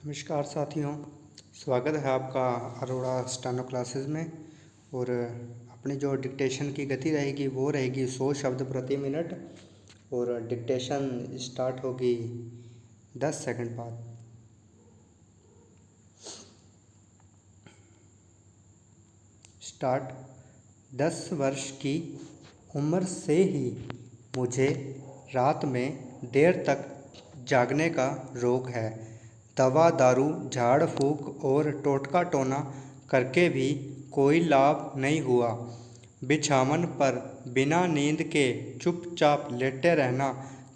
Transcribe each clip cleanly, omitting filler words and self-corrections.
नमस्कार साथियों, स्वागत है आपका अरोड़ा स्टेनो क्लासेस में। और अपनी जो डिक्टेशन की गति रहेगी वो रहेगी 100 शब्द प्रति मिनट और डिक्टेशन स्टार्ट होगी 10 सेकंड बाद। स्टार्ट। 10 वर्ष की उम्र से ही मुझे रात में देर तक जागने का रोग है। दवा दारू झाड़ फूक और टोटका टोना करके भी कोई लाभ नहीं हुआ। बिछावन पर बिना नींद के चुपचाप लेटे रहना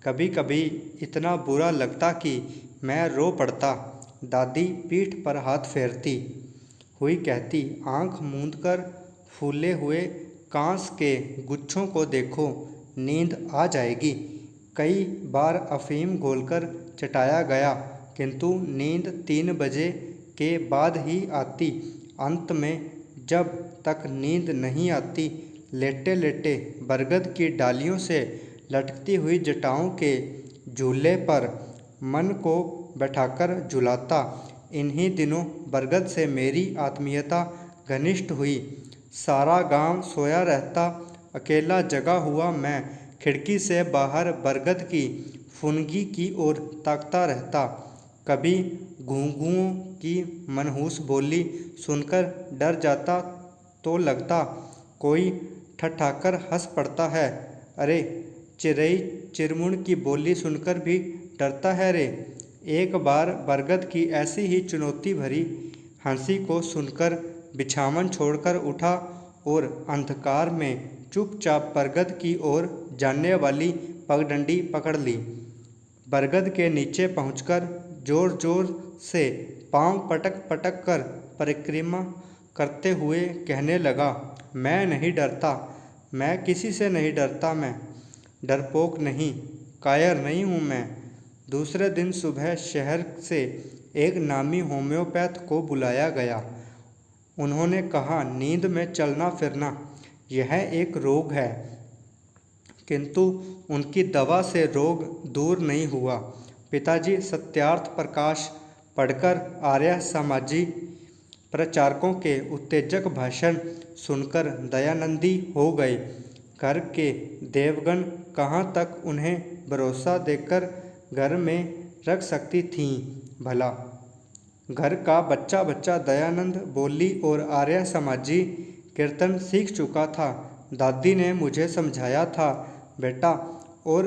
कभी कभी इतना बुरा लगता कि मैं रो पड़ता। दादी पीठ पर हाथ फेरती हुई कहती, आंख मूंदकर फूले हुए कांस के गुच्छों को देखो, नींद आ जाएगी। कई बार अफीम घोलकर चटाया गया किंतु नींद 3 बजे के बाद ही आती। अंत में जब तक नींद नहीं आती लेटे लेटे बरगद की डालियों से लटकती हुई जटाओं के झूले पर मन को बैठाकर झुलाता। इन्हीं दिनों बरगद से मेरी आत्मीयता घनिष्ठ हुई। सारा गांव सोया रहता, अकेला जगा हुआ मैं खिड़की से बाहर बरगद की फुनगी की ओर ताकता रहता। कभी घुंघुओं की मनहूस बोली सुनकर डर जाता तो लगता कोई ठठाकर हंस पड़ता है। अरे चिरई चिरमुन की बोली सुनकर भी डरता है रे। एक बार बरगद की ऐसी ही चुनौती भरी हंसी को सुनकर बिछावन छोड़कर उठा और अंधकार में चुपचाप बरगद की ओर जाने वाली पगडंडी पकड़ ली। बरगद के नीचे पहुंचकर जोर जोर से पांव पटक पटक कर परिक्रमा करते हुए कहने लगा, मैं नहीं डरता, मैं किसी से नहीं डरता, मैं डरपोक नहीं, कायर नहीं हूँ मैं। दूसरे दिन सुबह शहर से एक नामी होम्योपैथ को बुलाया गया। उन्होंने कहा, नींद में चलना फिरना यह एक रोग है, किंतु उनकी दवा से रोग दूर नहीं हुआ। पिताजी सत्यार्थ प्रकाश पढ़कर आर्य समाजी प्रचारकों के उत्तेजक भाषण सुनकर दयानंदी हो गए। घर के देवगण कहाँ तक उन्हें भरोसा देकर घर में रख सकती थीं भला। घर का बच्चा बच्चा दयानंद बोली और आर्य समाजी कीर्तन सीख चुका था। दादी ने मुझे समझाया था, बेटा, और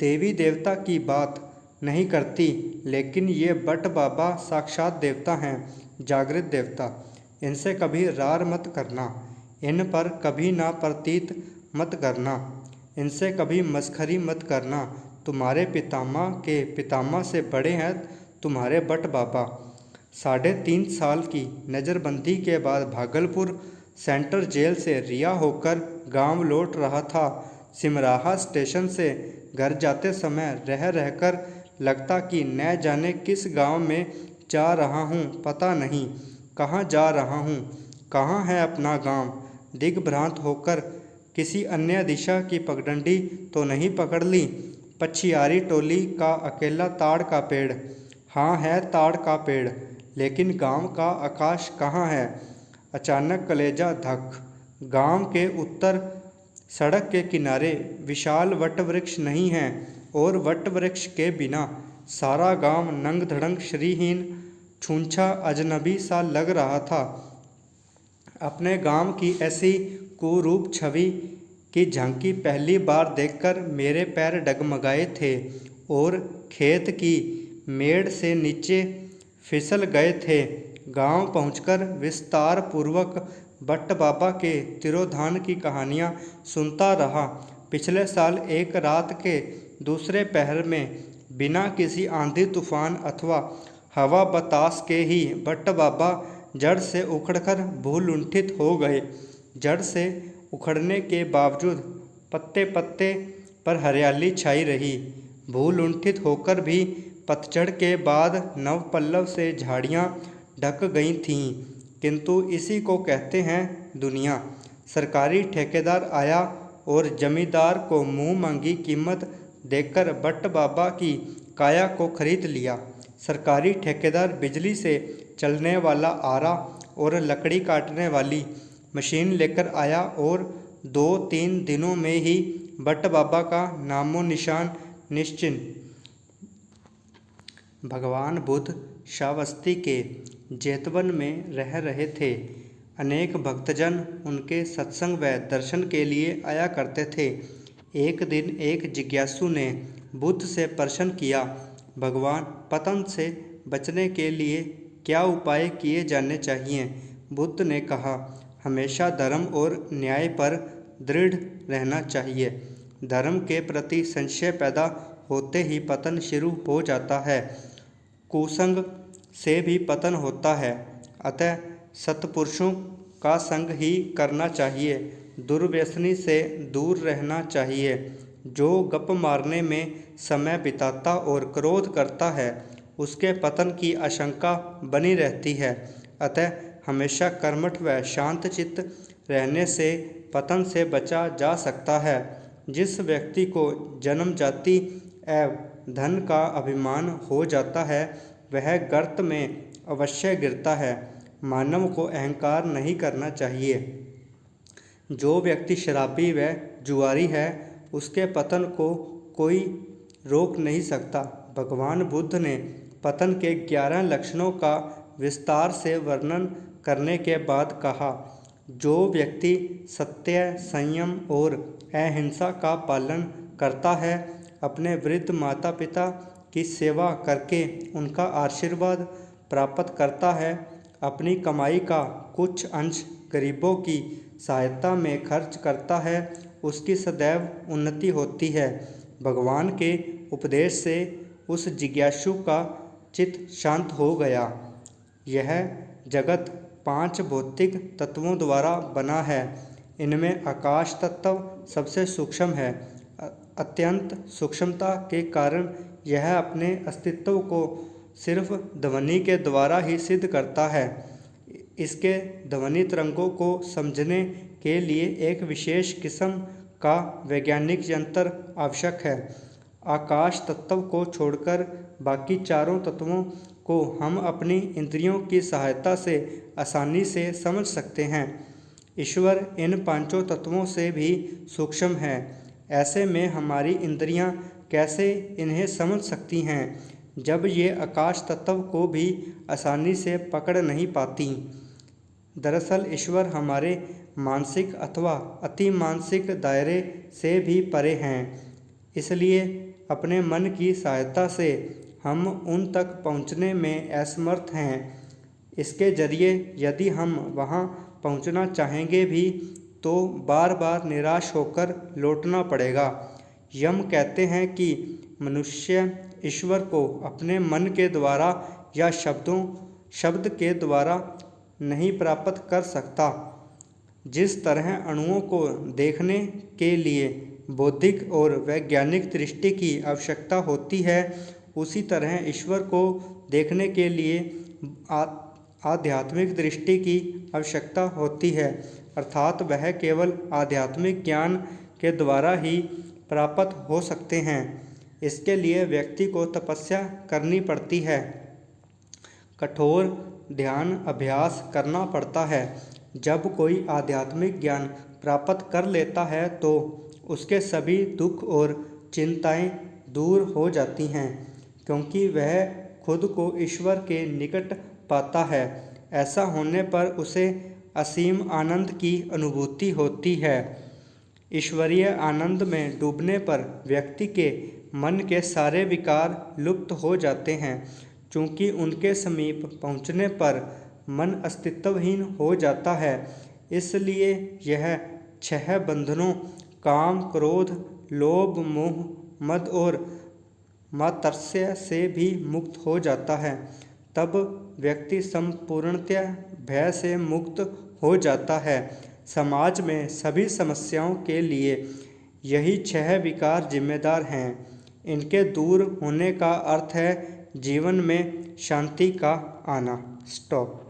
देवी देवता की बात नहीं करती, लेकिन ये बट बाबा साक्षात देवता हैं, जागृत देवता। इनसे कभी रार मत करना, इन पर कभी ना प्रतीत मत करना, इनसे कभी मस्खरी मत करना। तुम्हारे पितामह के पितामह से बड़े हैं तुम्हारे बट बाबा। 3.5 साल की नज़रबंदी के बाद भागलपुर सेंट्रल जेल से रिहा होकर गांव लौट रहा था। सिमराहा स्टेशन से घर जाते समय रह रहकर लगता कि न जाने किस गांव में जा रहा हूं, पता नहीं कहां जा रहा हूं, कहां है अपना गांव। दिग्भ्रांत होकर किसी अन्य दिशा की पगडंडी तो नहीं पकड़ ली। पछियारी टोली का अकेला ताड़ का पेड़, हाँ है ताड़ का पेड़, लेकिन गांव का आकाश कहाँ है। अचानक कलेजा धक। गांव के उत्तर सड़क के किनारे विशाल वटवृक्ष नहीं है और वटवृक्ष के बिना सारा गांव नंग धड़ंग श्रीहीन छूंछा अजनबी सा लग रहा था। अपने गांव की ऐसी कुरूप छवि की झांकी पहली बार देखकर मेरे पैर डगमगाए थे और खेत की मेड़ से नीचे फिसल गए थे। गांव पहुंचकर विस्तार पूर्वक बट्ट बाबा के तिरोधान की कहानियां सुनता रहा। पिछले साल एक रात के दूसरे पहर में बिना किसी आंधी तूफान अथवा हवा बतास के ही बट्ट बाबा जड़ से उखड़कर भूलुंठित हो गए। जड़ से उखड़ने के बावजूद पत्ते पत्ते पर हरियाली छाई रही। भूलुंठित होकर भी पतझड़ के बाद नव पल्लव से झाड़ियाँ ढक गई थीं, किंतु इसी को कहते हैं दुनिया। सरकारी ठेकेदार आया और जमींदार को मुंह मांगी कीमत देकर बट्ट बाबा की काया को खरीद लिया। सरकारी ठेकेदार बिजली से चलने वाला आरा और लकड़ी काटने वाली मशीन लेकर आया और 2-3 दिनों में ही भट्ट बाबा का नामो निशान निश्चिन्ह। भगवान बुद्ध श्रावस्ती के जेतवन में रह रहे थे। अनेक भक्तजन उनके सत्संग व दर्शन के लिए आया करते थे। एक दिन एक जिज्ञासु ने बुद्ध से प्रश्न किया, भगवान, पतन से बचने के लिए क्या उपाय किए जाने चाहिए? बुद्ध ने कहा, हमेशा धर्म और न्याय पर दृढ़ रहना चाहिए। धर्म के प्रति संशय पैदा होते ही पतन शुरू हो जाता है। कुसंग से भी पतन होता है। अतः सत्पुरुषों का संग ही करना चाहिए। दुर्व्यसनी से दूर रहना चाहिए। जो गप मारने में समय बिताता और क्रोध करता है, उसके पतन की आशंका बनी रहती है। अतः हमेशा कर्मठ व शांत चित्त रहने से पतन से बचा जा सकता है। जिस व्यक्ति को जन्मजाति एवं धन का अभिमान हो जाता है, वह गर्त में अवश्य गिरता है। मानव को अहंकार नहीं करना चाहिए। जो व्यक्ति शराबी व जुआरी है, उसके पतन को कोई रोक नहीं सकता। भगवान बुद्ध ने पतन के 11 लक्षणों का विस्तार से वर्णन करने के बाद कहा, जो व्यक्ति सत्य, संयम और अहिंसा का पालन करता है, अपने वृद्ध माता पिता की सेवा करके उनका आशीर्वाद प्राप्त करता है, अपनी कमाई का कुछ अंश गरीबों की सहायता में खर्च करता है, उसकी सदैव उन्नति होती है। भगवान के उपदेश से उस जिज्ञासु का चित्त शांत हो गया। यह जगत 5 भौतिक तत्वों द्वारा बना है। इनमें आकाश तत्व सबसे सूक्ष्म है। अत्यंत सूक्ष्मता के कारण यह अपने अस्तित्व को सिर्फ ध्वनि के द्वारा ही सिद्ध करता है। इसके ध्वनि तरंगों को समझने के लिए एक विशेष किस्म का वैज्ञानिक यंत्र आवश्यक है। आकाश तत्व को छोड़कर बाकी चारों तत्वों को हम अपनी इंद्रियों की सहायता से आसानी से समझ सकते हैं। ईश्वर इन 5 तत्वों से भी सूक्ष्म है। ऐसे में हमारी इंद्रियां कैसे इन्हें समझ सकती हैं, जब ये आकाश तत्व को भी आसानी से पकड़ नहीं पाती। दरअसल ईश्वर हमारे मानसिक अथवा अति मानसिक दायरे से भी परे हैं। इसलिए अपने मन की सहायता से हम उन तक पहुँचने में असमर्थ हैं। इसके जरिए यदि हम वहाँ पहुँचना चाहेंगे भी तो बार बार निराश होकर लौटना पड़ेगा। यम कहते हैं कि मनुष्य ईश्वर को अपने मन के द्वारा या शब्द के द्वारा नहीं प्राप्त कर सकता। जिस तरह अणुओं को देखने के लिए बौद्धिक और वैज्ञानिक दृष्टि की आवश्यकता होती है, उसी तरह ईश्वर को देखने के लिए आध्यात्मिक दृष्टि की आवश्यकता होती है। अर्थात वह केवल आध्यात्मिक ज्ञान के द्वारा ही प्राप्त हो सकते हैं। इसके लिए व्यक्ति को तपस्या करनी पड़ती है, कठोर ध्यान अभ्यास करना पड़ता है। जब कोई आध्यात्मिक ज्ञान प्राप्त कर लेता है तो उसके सभी दुख और चिंताएं दूर हो जाती हैं, क्योंकि वह खुद को ईश्वर के निकट पाता है। ऐसा होने पर उसे असीम आनंद की अनुभूति होती है। ईश्वरीय आनंद में डूबने पर व्यक्ति के मन के सारे विकार लुप्त हो जाते हैं। चूँकि उनके समीप पहुँचने पर मन अस्तित्वहीन हो जाता है, इसलिए यह 6 बंधनों काम, क्रोध, लोभ, मोह, मद और मात्सर्य से भी मुक्त हो जाता है। तब व्यक्ति संपूर्णतः भय से मुक्त हो जाता है। समाज में सभी समस्याओं के लिए यही 6 विकार जिम्मेदार हैं। इनके दूर होने का अर्थ है जीवन में शांति का आना। स्टॉप।